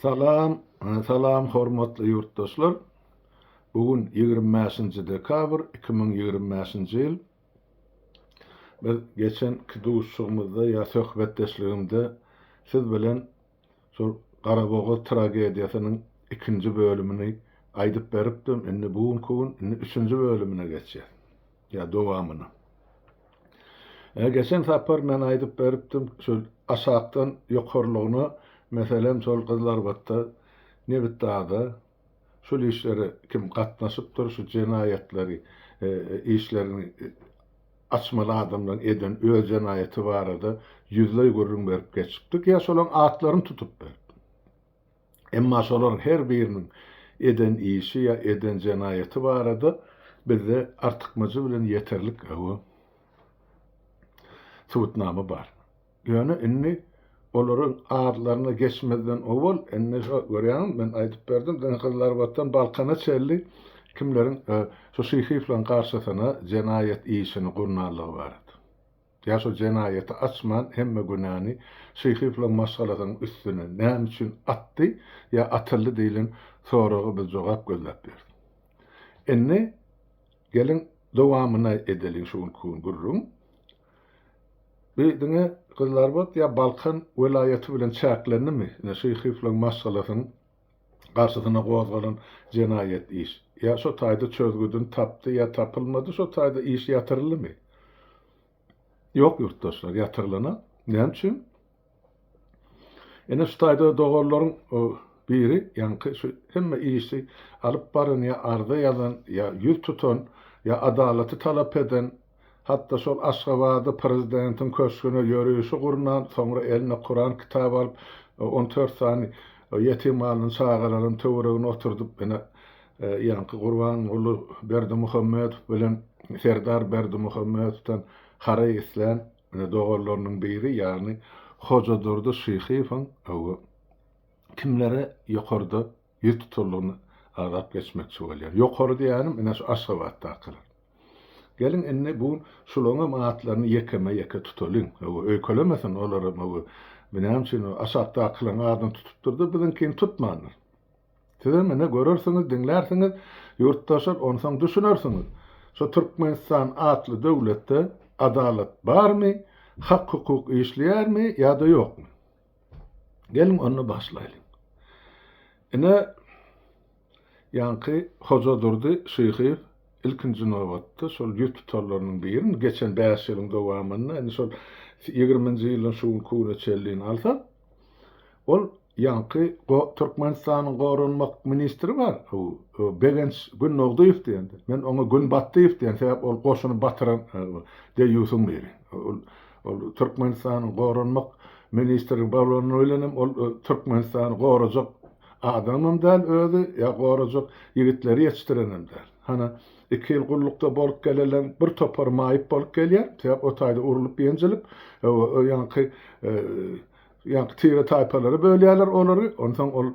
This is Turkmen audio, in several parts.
Salam, salam hormatly yurtdaşlar. Bugün 25 dekabr 2025 ýyl. Biz geçenki duşugymyzda ýa söhbetdeşligimde siz bilen şol Garaboga tragediýasynyň 2-nji bölümini aýdyp beripdim. Indi bugün 3-nji bölümine geçýär. Ýa dowamyna. Geçen sapar men aýdyp beripdim şol aşakdan ýokarlygyny, meselen şol Gyllarbatda Nebitdağda şol işlere kim gatnaşypdyr, şu jenayetleri, işlerini açmaly adamlar eden öz jenayeti barada yüzlei görüň berip geçipdik. Ya şolaryň atlaryny tutup berip. Emma şolaryň her biriniň eden işi ya eden jenayeti barada bizde artykmajy bilen yeterlik tutnama bar. Ýöne inni olaryň adlaryna geçmeden owal enne görýän men aýdyp berdim Gyllarbatdan Balkana çelli kimleriň şu şyhy bilen garşysyna jenayet işini gurnalygy bar. Ya şu jenayeti açman hemme günäni şyhy bilen maşgalatyň üstüne näme üçin atdy ya atyldy diýilen soragy biz jogap gözläp berdik. Enne gelin dowamyna edelim şu gurrun. Biňe Gyllarbat ya Balkan welaýaty bilen çäklenimi? Şyhy bilen maşgalatyň garşysyna gozgalan jenayet iş. Ya şu taýda çözgüdün tapdy ya tapylmady, şu taýda iş ýatyrylmy? Ýok ýurtdaşlar, ýatyrylana. Näme üçin? Ene şu taýda dogorlaryň biri, ýa-ni şu hemme işi alyp baran ya arda ýazan ya ýüz tutan ya adalaty talap eden, hatta şol Aşgabatda prezidentiň köşküne ýörüşi gurnan, soňra eline Kur'an kitab alyp 14 sany ýetim malyny çağıralan töweregine oturdup ene ýa-ni Gurban ulu Berdimuhammedow bilen Serdar Berdimuhammedowdan hara islen ene dogorlarynyň biri ýa-ni Hoja Durdy Şyhyň kimlere ýokarda ýet tutulgyny arap geçmekçi bolýar. Ýokary diýenim ene şu Aşgabatda akylar. Gelin enne bu şulaňa maatlaryny yeke tutalım. Öýkelemesen olary näme üçin aşakda akylan adam tutup durdy, biziňkini tutmanlar. Siz mene görersiňiz, diňlersiňiz, ýurtdaşlar onsoň düşünersiňiz. Şu Türkmenistan atly döwletde adalet barmy, hak hukuk işleýärmi ýa-da ýokmy? Gelin onu başlaýlyk. Ene ýanky Hoja Durdy Şyhy ilkinji nowatda şol ýurt tutarlarynyň birini geçen 5 ýylyň dowamyna ene şol 20-nji ýylyň şu kuwra çellini alsa, ol ýanky Türkmenistanyň gorunmak ministri bar. Begens Günnogduýew diýendi. Men oňa Günbatdyýew diýen sebäp ol goşuny batyran diýýüsüň biri. Ol Türkmenistanyň gorunmak ministri barlygyny öýlenim, ol Türkmenistanyň gorajak adamym däl özü, ýa gorajak ýigitleri ýetişdirenem däl. Hana 2 ýyl gullukda bolup gelelen bir topar maýyp bolup gelýär. Sebäp o taýda urulyp ýenjilip, ýanky tire taýpalary bölýärler olary. Ondan ol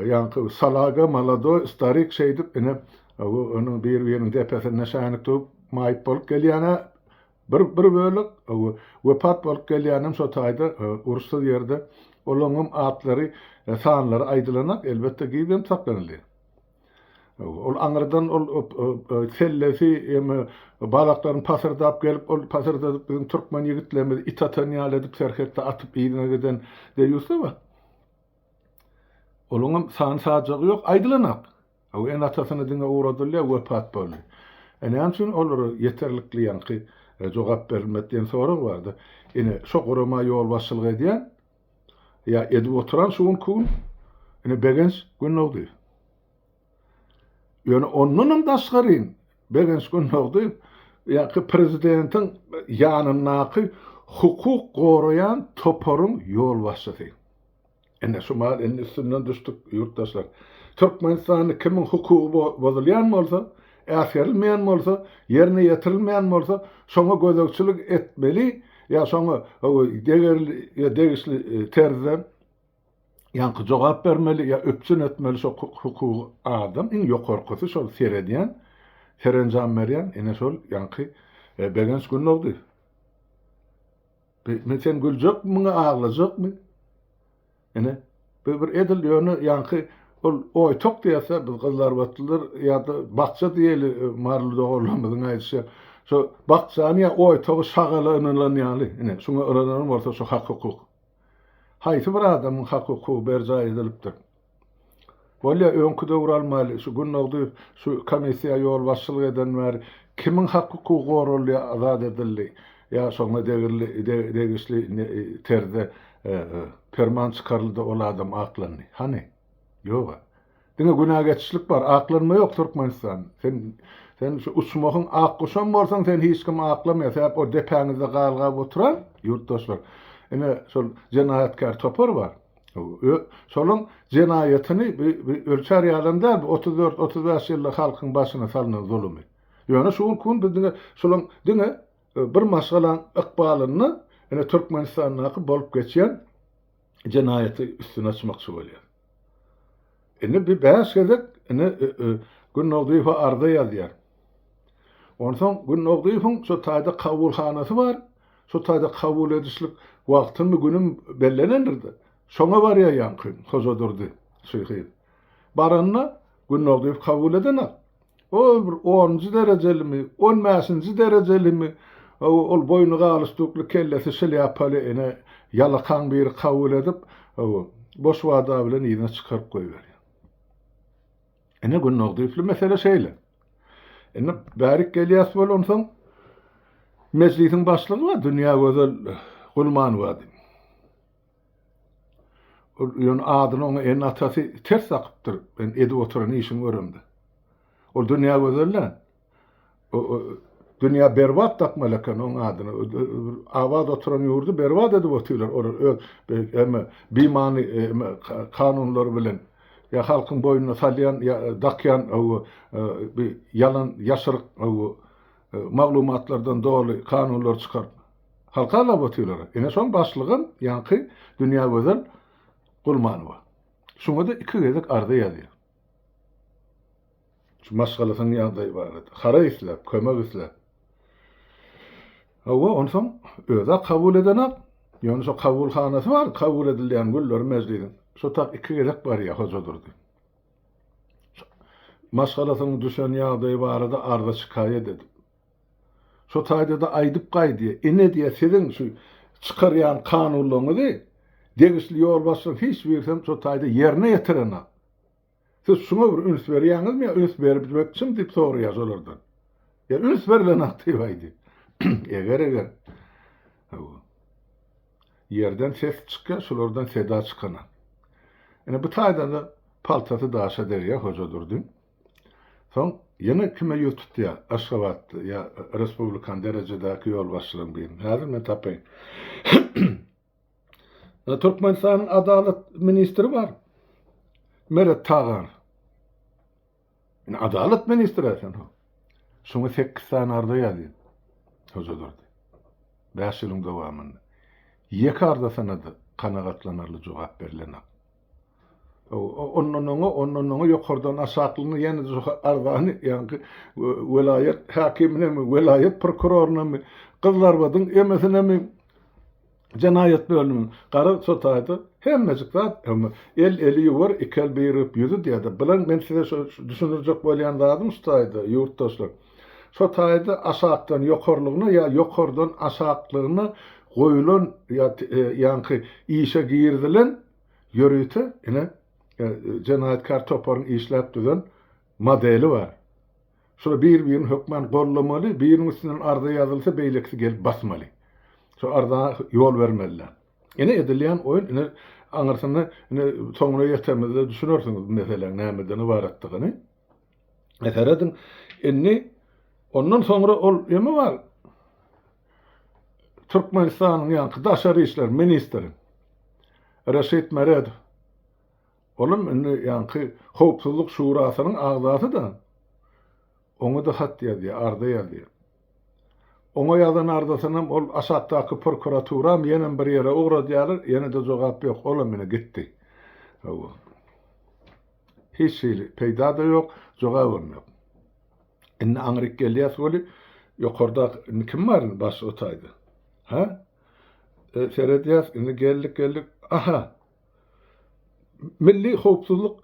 ýanky Salaga, Malado, Starik şeýdip ene onuň bir-biriniň depesine şänik tutup maýyp bolup gelýäne bir bölük wepat bolup gelýänem şo taýda urusda ýerde olaňym atlary, sanlary aýdylanak elbetde giýdim saklanyldy. Ol aňyrdan ol sellesi balaklaryny pasardap gelip ol pasarda bizim türkmen ýigitlerimiz it atanyal edip serhetde atyp ýygyna giden diýýärse ba. Olaňym san sajagy ýok, aýdylanak. En atasyny diňe uğradylýar wepat boldy. Näme üçin olary yeterlikli ýanky jogap berilmediň sorag bardy. Ene şo gorama ýol başçylyk edýän ýa edip oturan şuň kun ene Begens Günnogduýew. Ýöne onundan daşgaryn Begens Günnogduýew ýa-ki prezidentiň ýanynaky hukuk gorayan toparyň ýol başçysy. Ene şu mal enne üstünden düşdük ýurtdaşlar. Türkmenistanyň kimin hukuky bozulýan bolsa, äsgerilmeýän bolsa, ýerine ýetirilmeýän bolsa, şoňa gözekçilik etmeli, ýa şoňa degisli terzden ýanky jogap bermeli ýa öpçün etmeli şo hukuky adam iň ýokarkysy şol seredýän, serenjam berýän ene şol ýanky Begens Günnogduýew. Men sen güljekmi, ağlajakmy? Ene Bir edil ýöne ýanky ol oýtok diýse biz kızlar batdylar ýa-da bakça diýeli marly dogalymyzyň aýdysy. Şo bakçany ýa oýtogy şagalynylan ýaly. Ine şoňa öğrenen bolsa şo hak hukuk. Haýsy bir adamyň hak hukuky berja edilipdir. Bolýa öňküde uralmaly şu günnägde şu komissiýa ýol başçylyk eden wer kimin hak hukuky gorulýa azad edildi. Ya soňra degişli terde perman çıkarıldı ol adam aklanny. Hani? Ýok. Diňe günah geçişlik bar, aklanma ýok Türkmenistan. Sen şu uçmagyň akkuşan bolsaň sen hiç kim aklamaz. Hep o depäňizde galgap oturan ýurtdaşlar. Ene şol jenayatkar topar bar. Şolun jenaýatyny ölçär ýalanda 34-35 ýyllyk halkyň başyna salynan zulmy. Ýöne şol kun bizdiňe şolun diňe bir masalan ykbalyny ene Türkmenistanyňky bolup geçýän jenaýaty üstüne açmakçy bolýar. Ene bir bäs gezek ene Günnägdiýew arda ýazýar. Onsoň Günnägdiýewiň şu taýda kabulhanasy bar. Şu taýda kabul edişlik wagtyny günüm bellenendirdi. Şoňa barýar ýanky, hozodurdy şeýhi. Baranna Günnägdiýew kabul edenek. Ol bir 10-njy derejelimi, 15-nji derejelimi ol boynu galystykly kellesi şilyapaly ene ýalakan bir kabul edip boş wada bilen ýyna çykaryp goýberýär. Ene Günnägdiýewli mesele şeýle. Ene bärik gelýäs bolansoň meclisiň başlygy we dünýä gözel Gulmanowy. Ýöne adyny oňa en atasy ters akypdyr. Ben edip oturan işim göremdi. Ol dünýä gözelden. Dünýä berbat takmalakan oň adyny. Awad oturan ýurdu berbat edip oturlar. Emma bimany kanunlar bilen ya halkyň boynuna salýan ya dakyan bir yalan ýaşyryk maglumatlardan dogry kanunlar çykaryp halka alap oturlar. Ene şoň başlygyn ýanky dünýä gözel Gulmanowy. Şoňa da iki gezek arda ýazýar. Şu maşgalasyň ýagdaýy barat. Hara isläp, kömek isläp. Onsoň öze kabul edenek, ýöne şo kabulhanasy bar, kabul edilýän güller mezlidin. Şo tak iki gezek barýar hozodurdy. Maşgalasyň düşen ýagdaýy barada arda şikaýet edip. Şo taýda da aýdyp gaýdy. Ene diýe siziň şu çykarýan kanunlaryňyzy degişli ýol başlyk hiç bersem şo taýda ýerine ýetirenek. Siz şuna bir üns berýäňizmi ýa üns berip bilmekçim diýip soraýar olardan. Ya üns berilenek diýýärdi. Eger yerden ses çykýar, şolardan seda çykana. Ene bu taýda da paltasy daşa derýär hozodurdy. Soň ýene kime ýurtdýar, Aşgabat ýa respublikan derejedäki ýol başlygyny bilen. Häzir men tapaýyn. Türkmenistan adalet ministri var. Meret Tagan. Adalet ministri sen o. Şoňa 8 sany arda ýazy. Hozodurdy. 5 ýylyň dowamynda. Ýeki arda sanada kanagatlanarly jogap berilenek. Onnoňa ýokardan aşaklyny ýene ardany ýanky welayet hakimine mi, welayet prokuroruna mi, Kızlarbadyň emesine mi Jenaýat bölümü gara sotaýdy. Hemmejik zat eli ýuwar ikel berip ýüzü diýdi. Bilen men size düşünürjek bolýan zadym ustaýdy ýurtdaşlar. Sotaýdy aşakdan ýokarlygyny ýa ýokardan aşaklygyny goýulan ýanky işe girdilen ýörüte ene jenaýatkar toparyň işläp düzen modeli bar. Şol bir-birini hökmen gollamaly, biriniň üstünden arda ýazylsa beýleksi gelip basmaly. Şo arda ýol bermeliler. Ene edilýän oýun ene aňyrsyny ene soňuna ýetemizde düşünürsiňiz meselen nämeden ibaratdygyny. Eseredin enni ondan soňra ol ýeme bar. Türkmenistanyň ýanky daşary işler ministri Reşit Meredow. Olum ene ýanky Howpsuzlyk şurasynyň agzasy da oňa da hat ýazýar, arda ýazýar. Oňa ýazan ardasynam ol aşakdaky prokuraturam ýene bir ýere uğradýar, ýene de jogap ýok, olam mene gitdi. Hiç peýda da ýok, jogabym ýok. Enne aňryk gelýär boli ýokarda kim bar baş otaýdy. Ha? Seredýär, indi geldik. Aha. Milli Howpsuzlyk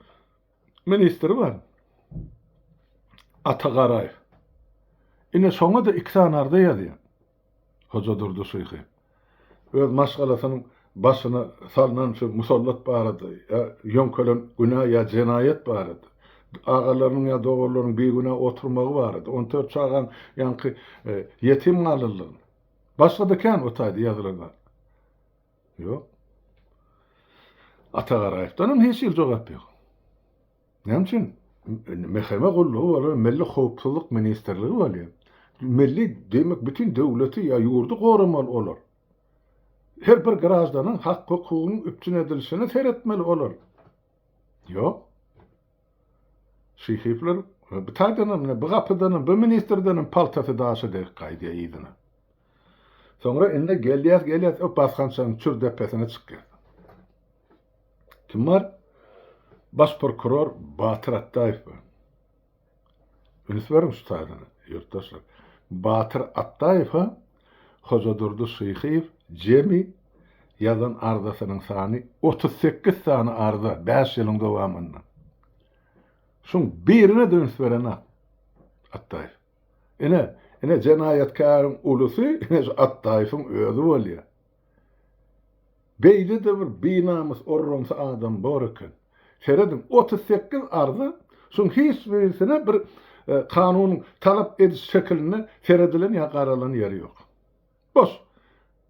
ministri var. Atagaraýew. Ine soňa da 2 tane arda ýazýar. Hoca Durdy Suýhy. Öz maşgalasynyň başyna salynan şu musallat barady. Ýönkölen günah ýa jenayet barady. Agalarynyň ýa dogurlarynyň bir günä oturmagy barady. 14 çagan ýanky ýetim galdylar. Başga da kan otaydy ýazylanlar. Ýok. Atagaraýewdan hiç ýyl jogap ýok. Näme üçin? Meheme gollugy bolar, Milli Howpsuzlyk ministrligi bolýar. Milli demek bütün döwleti ýa ýurdu goramaly olar. Her bir garajdanyň hak hukugynyň üpçün edilişini seretmeli olar. Ýok. Şeýhipler bu taýdanam, bu gapydanam, bu ministrden paltasy daşy dek gaýdy ýydyna. Soňra inde gelýär, o baskançyň çür depesine çykýar. Kim var? Baş prokuror Batyr Attaýew. Üns berim şu taýdany, ýurtdaşlar. Batyr Attaýew Hoca Durdy Suýhy jemi ýazan ardasynyň sany 38 sany arda 5 ýylyň dowamynda. Şoň birine dönüş beren Attaýew. Ine jenaýetkaryň ulusy Attaýewyň özü bolýar. Beýle de bir binamys orrumsa adam bar eken. Seredin 38 arda, şoň hiç birisine bir kanun talap ediş şekilini seredilen ýa garalan ýeri ýok. Boş.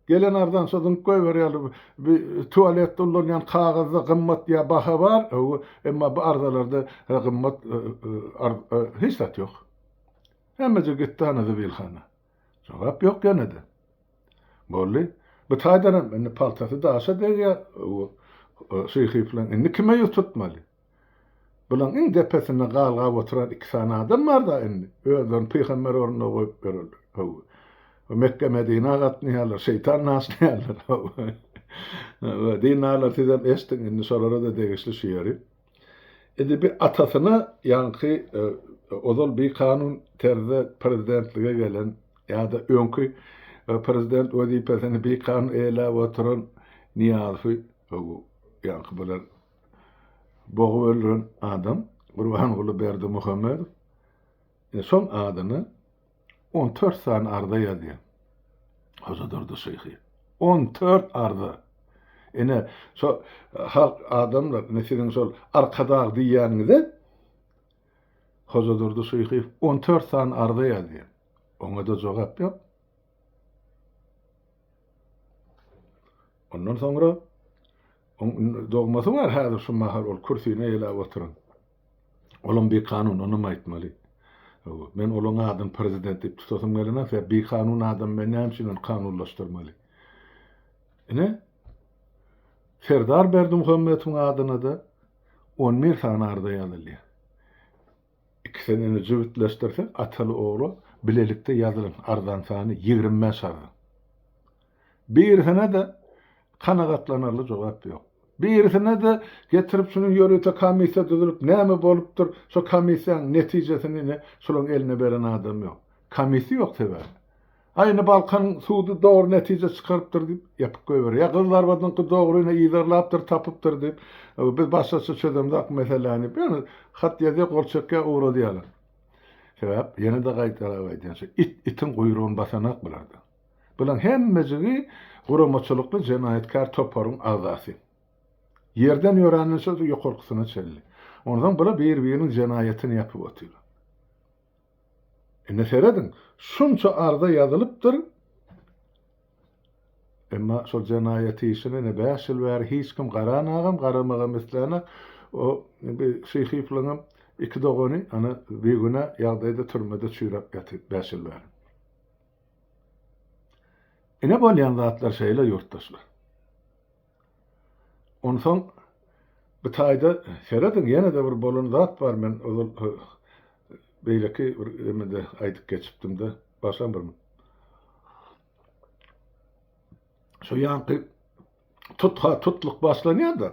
Gelen ardan soňra goýberýär bir tualetde ullanýan kagazda gymmat ýa baha bar, emma bu ardalarda gymmat hiç zat ýok. Hemmece gitdi anazy bilhana. Jogap ýok genede. Bolly, bu taýdanam indi paltasy daşa derýär, Suýhyplan indi kime ýutmaly? Bulan in depesine galgap oturan 2 tane adam var da indi. Özlerini peýgamber ornuna goýup berildi. Mekke Medine gatnaýarlar, şeytan nasnaýarlar. Dinalar sizem estin indi solara da degişli şeýeri. Indi bir atasyna ýanky ozal bir kanun terze prezidentlige gelen ýa-da öňkü prezident wezipesini bir kanun eýlep oturan Niýazy ýanky bular boğu öldüren adam Gurbanuly Berdimuhammedow. Son adyny 14 sany arda ýazýar. Hoca Durdy Suýhy. 14 arda. Ene so halk adamlar nesinin sol arkadağı diýänide Hoca Durdy Suýhy 14 sany arda ýazýar. Oňa da jogap ýok. Ondan soňra dogmasy var häzir şu mahal ol kursyna ýelap oturan. Olum bir kanun onu aýtmaly. Men olum adam prezident diýip tutasym gelene, bir kanun adam men näme kanunlaşdyrmaly. Ene Serdar Berdimuhammedowyň adyna da 11 sany arda ýazylýar. İkisini jüwitleşdirsek ataly ogly bilelikde ýazylan ardan sany 25 arda. Birisine de kanagatlanarly jogap ýok. Birisine de getirip şunu ýörüte komisiýa düzülüp näme bolupdyr, şo komisiýaň netijesini şolaryň eline beren adam ýok. Komisiýa ýok seber. Aýny Balkan suudy dogry netije çykarypdyr diýip ýapyp goýber. Ya kızlar badyňky dogryny ýyzarlapdyr, tapypdyr diýip biz başgaça çözemdak meseleni bir hat ýazýak golçakka uğradýarlar. Sebäp ýene de gaýtarap aýdýan itin goýrugyny basanak bulardy. Bulan hemmejigi guramaçylykly jenaýetkar toparyň agzasy. Yerden ýöränden söz ýokurkysyna çelli. Ondan bula bir-biriniň jenaýetini ýapyp oturýar. Ne seredin? Şunça arda ýazylypdyr. Emma şol jenaýeti işine ne 5 ýyl bäri hiç kim garanagam, garamagam meselene o bir Suýhyplyň 2 dogany ana bir güne ýagdaýda türmede çüýrep ýatyp 5 ýyl bäri. Ene bolýan zatlar şeýle ýurtdaşlar. Ondan bu taýda seredin ýene de bir bolan zat bar men beýleki emede aýdyp geçipdim de başlan birmi. Şo ýanky tutluk başlanýar da.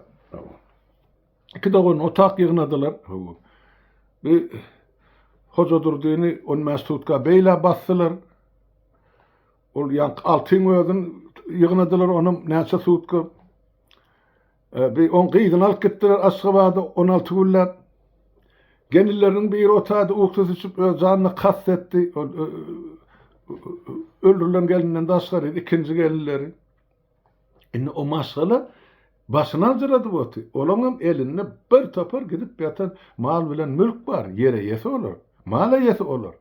2 dogun otak ýygnadylar. Bir Hoca Durdyny on mästutga beýle basdylar. Ol ýanky altyn özün ýygnadylar onuň näçe sutka Bir on qyydyn alyp gitdiler Aşgabatda 16 günler. Genillerinin bir otady uksuz içip öz janyny kastetdi. Öldürülen gelinden daşgar idi, ikinci gelinleri. Indi o maşgala başına ajradı boti. Olaňam eline bir topar gidip ýatan mal bilen mülk bar, ýere ýese olar. Mala ýese olar.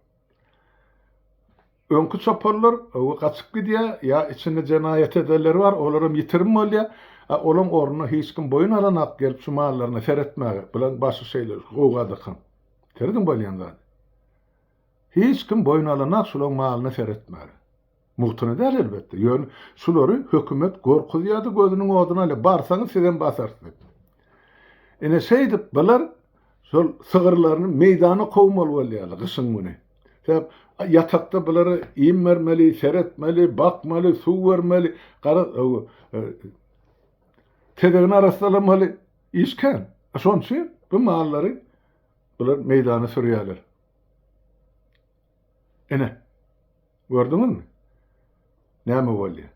Öňkü çoparlar o gaçyp gidýär, ýa içinde jenaýat edenler bar, olaram ýitirim bolýar. Olam ornuna hiç kim boyun alanak gelip şu mallaryny seretmäge, bilen başy şeýler gowgadykan. Terdim bolýanda. Hiç kim boyun alanak şulaň malyny seretmäge. Muhtuna der elbette. Ýöne şulary hökümet gorkuzýardy gözüniň oduny ile barsaňyz sizden basarsyz. Ene şeýdip bular şol sygyrlaryny meýdana kowmaly bolýarlar gyşyň güni. Sebäp yatakda bulary iýim bermeli, seretmeli, bakmaly, suw bermeli, tedegin arasylamaly işken. Şoň üçin bu mallary bular meýdana sürýärler. Ene gördüňizmi? Näme bolýar?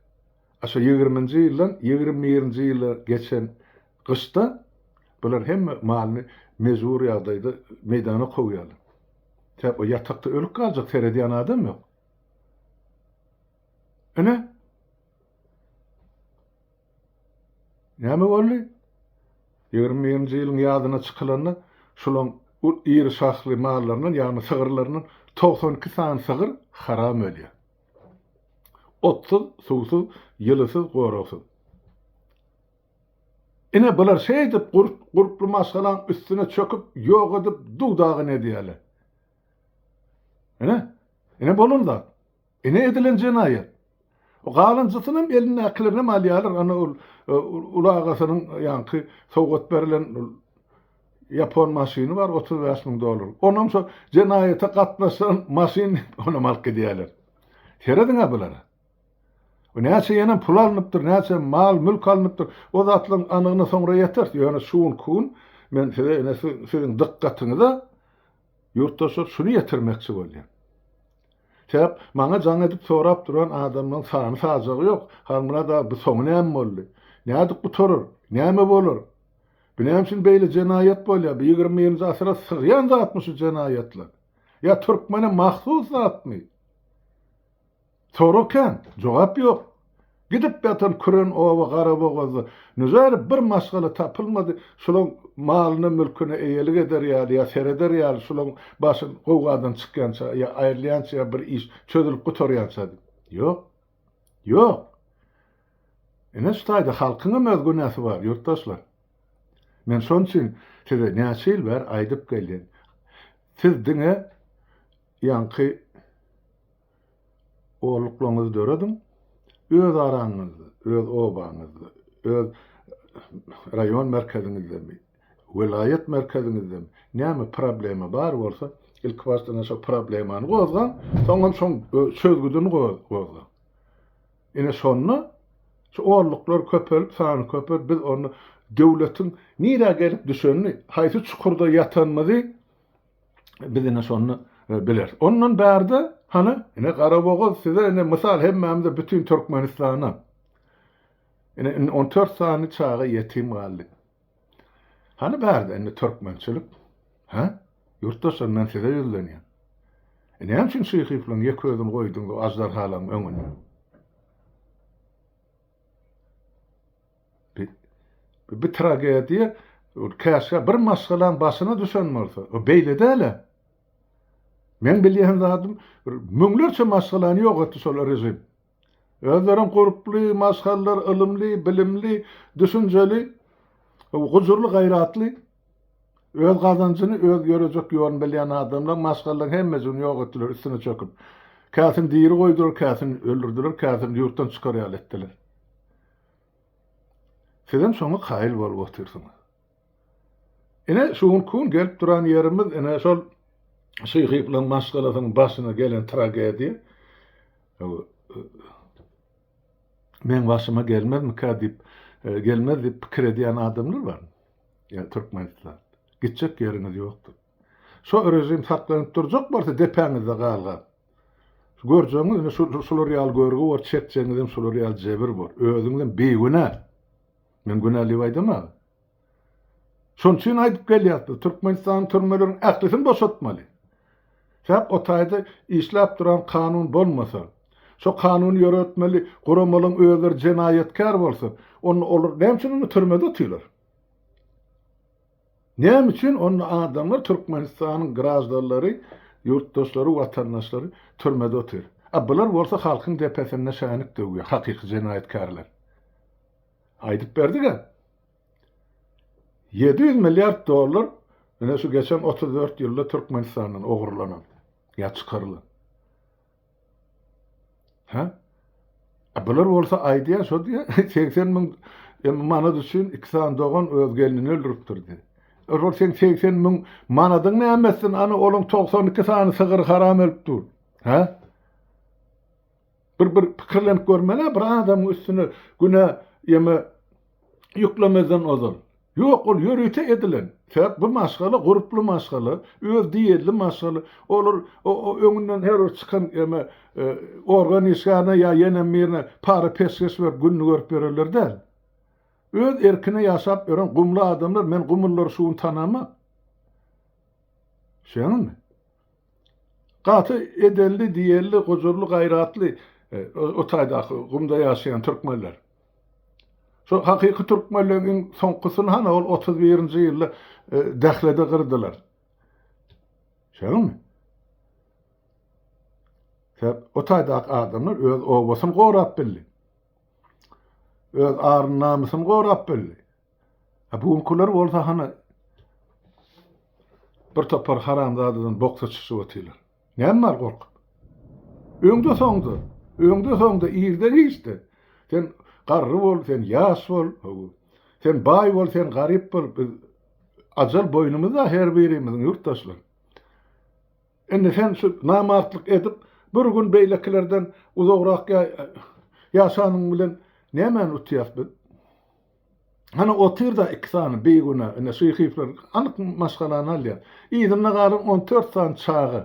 Aşa 20-nji ýyldan 21-nji ýyla geçen gyşda bular hemme malyny mezur ýagdaýda meýdana kowýarlar. Täp o ýatakda ölüp galjak seredýän adam ýok. Ene? Näme boldy? 21-nji ýylyň ýadyna çykylanyna şolaň iri şahly mallaryndan ýagny sygyrlarynyň 92 sany sygyr haram ölýär. Otsuz, suwsuz, ýylysyz, gorasyz. Ene bular şeýdip guruply maşgalan üstüne çöküp ýok edip duwdagy edýärler. Ene bolunda. Ene edilen jenaýat. O galanjysynyň eline aklyny malýalar ana ulagasynyň ýanky sowgat berilen Yapon maşyny bar $35,000. Ondan soň jenaýata gatnaşan maşyn ona mal edýärler. Terediňe bulara. O näçe ýene pul alınıpdyr, näçe mal, mülk alınıpdyr. O zatlaryň anygyna soňra ýeter. Ýöne şuň kun men siziň dikkatiňize ýurtdaşlar şunu ýetirmekçi bolýar. Sebäp maňa jaň edip sorap duran adamyň sany sajagy ýok. Halmyna da bu soňy näme boldy? Näde guturur? Näme bolar? Benem üçin beýle jenaýat bolýar. 20-nji asra sygýan zatmy şu jenaýatlar. Ya türkmene mahsus zatmy? Soruken jogap ýok. Gidip ýatan küren owa garabogazy nüzer bir maşgala tapylmady. Şolaň malyny mülküni eýelik eder ýa sereder ýa şolaň başyn gowgadan çykýança ýa aýrylýança bir iş çözülüp gutarýança. Ýok. Ýok. Ene ştaýda halkynyň öz günäsi bar, ýurtdaşlar. Men şoň üçin size näçe ýyl ber aýdyp geldim. Siz diňe ýanky oğluklaňyzy döredin. Öz araňyzda, öz obaňyzda, öz raýon merkeziňizde, vilayet merkeziňizde näme problema bar bolsa, ilk başda şu problemany gozgan, soňra şoň çözgüdüni gozgan. Ene şonu şu oğluklar köpelip, sany köper, biz onu döwletiň nire gelip düşenini, haýsy çukurda ýatanmady, biz ene şonu biler. Ondan bärde hani ene Garabogaz size ene misal hemmemizde bütün Türkmenistana ene 14 sany çağa yetim galdy. Hani bärde ene Türkmençilik? Ha? Ýurtdaşlar men size ýüzlenýär. Ene hem şun şeýhifleň ýeközüň goýdun o ajdar halam öňüne. Bir tragediýa käşe bir maşgalan başyna düşen bolsa, o beýle däle. Men bilýän zatym müňlerçe maşgalany ýok etdi şol rejim. Özleriň guruply, maşgallar, ilmli, bilimli, düşünjeli, gujurly, gaýratly, öz gazanjyny öz görejek ýolun bilýän adamlar maşgallar hemmesini ýok etdiler, üstüne çöküp. Käsin diýri goýdular, käsin öldürdiler, käsin ýurtdan çykarýar etdiler. Sizem şoňa gaýl bolup otursyňyz. Ene şuň kun gelip duran ýerimiz ene şol şeýhipleň maşgalasynyň başyna gelen tragediýa. Men başyma gelmezmi kadip gelmez dip pikir edýän adamlar bar. Ya Türkmenistan. Gitjek ýeriniz ýokdur. Şo rejim saklanyp durjak bolsa depäňizde galgan. Görjeňiz ene şular ýal görgi bor, çekjeňizem şular ýal jebir bor. Özüňden beýgüne. Men günäli baýdama. Şoň üçin aýdyp gelýärdi. Türkmenistan türmelerini ählisini boşaltmaly. Sebäp o taýda işläp duran kanun bolmasa, şo kanuny ýöretmeli, guramalyň özleri jenaýetkär bolsa, onu olur. Näme üçin onu türmede tutýarlar? Näme üçin onu adamlar Türkmenistanyň grazdalary, ýurtdaşlary, watandaşlary türmede tutýar? Bular bolsa halkyň depesine şänik döwýär, hakyky jenaýetkärler. Aýdyp berdiga. 700 milyar dolar ene şu geçen 34 ýylda Türkmenistandan ogurlanan ya çıkarılan. Ha? Bular bolsa aýdýar şo diýe 80 000 manat üçin 2 sany dogan öz gelinini öldürüpdirdi. Ol sen 80 000 manadyň nämesin? Ana olaň 92 sany sygyr haram ölüpdir. Ha? Bir pikirlenip görmeli, bir adam üstüne güne yeme yüklemeden ozal. Yok, ol yörüte edilen. Sebäp bu maşgala gruply maşgala, öz diýerli maşgala. Olur o öňünden her çykan eme organizasiýana ya ýene birine para peşkeş berip günni görüp bererler däl. Öz erkine ýaşap ýören gumly adamlar, men gumullar şuwun tanama. Şeňmi? Gaty edelli, diýerli, gojurly, gaýratly o taýda gumda ýaşaýan türkmenler. Şo hakyky türkmenleriň soňkusyny hana ol 31-nji ýylda dählede gyrdylar. Şeňmi? Sebäp o taýda adamlar öz obasyny gorap bildi. Öz aryn namysyny gorap bildi. Buňkular bolsa hana bir topar haramzadydan boksa çyşyp otyrlar. Näme bar gorkup? Öňde soňda ýerde hiçde. Sen garry bol, sen ýaş bol, sen baý bol, sen garyp bol. Ajal boynumuzda her birimiziň ýurtdaşlar. Ende sen şu namartlyk edip bir gün beýlekilerden uzagrak ýaşanyň bilen näme utýarsyz? Hana otyrda 2 sany beýguna, ene şeýhifler anyk maşgalany alýar. Ýygyna garyn 14 sany çagy.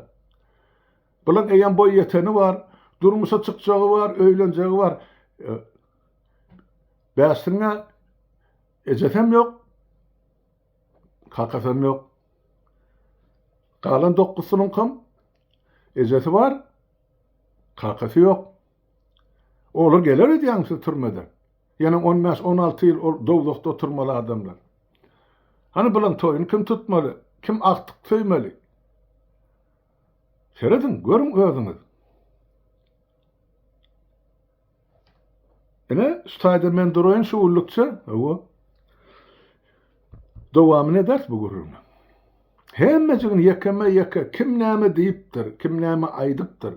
Bulan eýen boy ýeteni bar, durmuşa çykjagy bar, öýlenjegi bar. Bäsine ejetem ýok. Kakasam ýok. Galan 9-synyň kam ejesi bar. Kakasy ýok. Olar geler edýän şu türmede. Ýani 15-16 ýyl dowlukda oturmaly adamlar. Hani bulan toyuny kim tutmaly? Kim aktyk söýmeli? Seredin, görün özüňiz. Ene staýda men duraýyn şu ullukça, dowamyny eder bu gurulma. Hemmejigin ýeke kim näme diýipdir, kim näme aýdypdyr.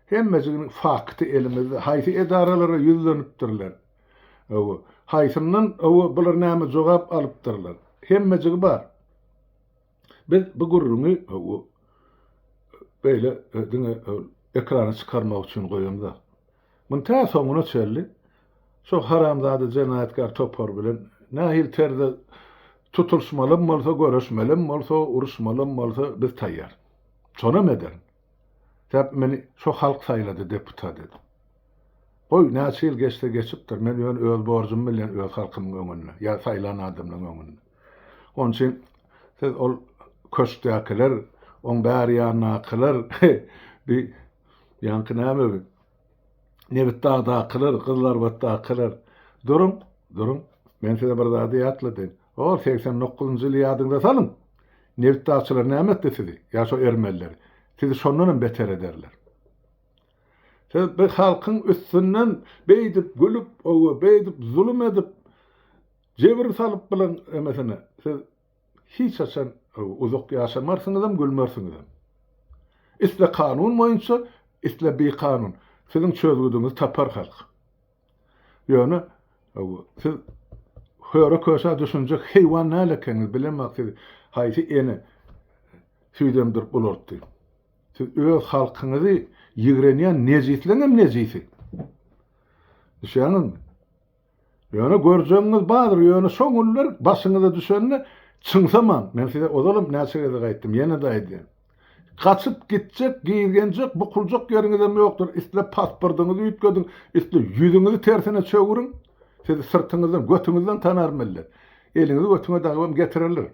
Hemmejigin fakty elimizde, haýsy edaralara ýüzlenipdirler. Haýsyndan bular näme jogap alypdyrlar. Hemmejigi bar. Biz bu gurulmy beýle ekrana çykarmak üçin goýamda. Muny tä soňuna çelli. Şo haramzady jenaýetkär topar bilen nähil terde tutulşmalym bolsa, görüşmelim bolsa, uruşmalym bolsa biz taýýar. Şonu meder. Sebäp meni şo halk saýlady deputat dedi. Boy näçe ýyl geçdi geçipdir. Men öz borjum bilen öz halkymyň öňünde, ýa saýlan adamlaryň öňünde. Onun için siz ol köşkdäkiler, on bäri ýanakylar, bir ýanky näme? Nebit dağdakılar, kızlar batdakılar. Durun. Men size bir zady ýatladyň. O 89-njy ýyly ýadyňda salyn. Nebit dağçylar näme etdi sizi? Ya şo ermeliler. Sizi şondan beter ederler. Siz bir halkyň üstünden beýdip, gülüp, beýdip, zulüm edip, jebir salyp bilen emesine. Siz hiç açan uzak ýaşamarsynızam, gülmersiňizam. Isle kanun boýunça, isle bir kanun. Sizin çözgüdüňiz tapar halk. Ýöne siz höre köşe düşünjek heýwan nälekeňiz bilen maksady haýsy ene süýdemdir bolardy. Siz öz halkyňyzy ýigrenýän nejitleňem nejiti. Düşýänizmi? Ýöne görjeňiz bardyr, ýöne soňullar başyňyza düşende çyňsaman. Men size ozalam näçe gede gaýtdym, ýene de aýdym. Kaçıp gitjek, giýilgenjek, bukuljak ýeriňizem ýokdur. Isle pasportuňyzy üýtgediň, isle ýüzüňizi tersine çöwüriň. siz sırtınızdan, götüňizden tanarmylar. Elinizi götüňe dagam getirirler.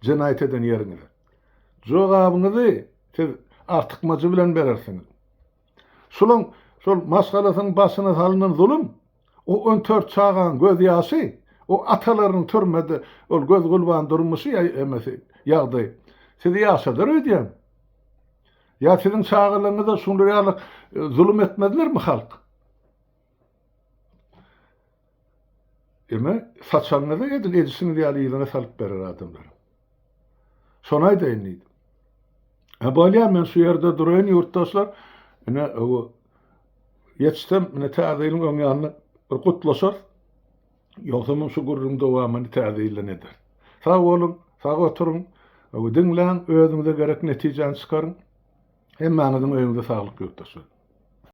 Cinayet eden yerinize. Jogabyňyzy siz artykmajy bilen berersiňiz. Şol maskalasyň başyna salynan zulüm, o 14 çağan göz ýaşy, o atalaryň türmede ol göz gulban durmuşy emesi ýagdaý. Siz ýaşadyr öýdýän. Ya sizin çağırlığınızda şunları zulüm etmediler mi halk? Eme saçanını da edin, edisini de yalıyılığına salıp verir adamlar. Sonay da enniydi. Balya men şu yerde durayın yurttaşlar, o yetiştem, ta'zilin ön yanına bir kutlaşar, yoksa men şu gurrun dovamını ta'zilin eder. Sağ olun, sağ oturun, dinlen, özünüze gerek neticen çıkarın, hem manadın önünde sağlık yurttaşlar.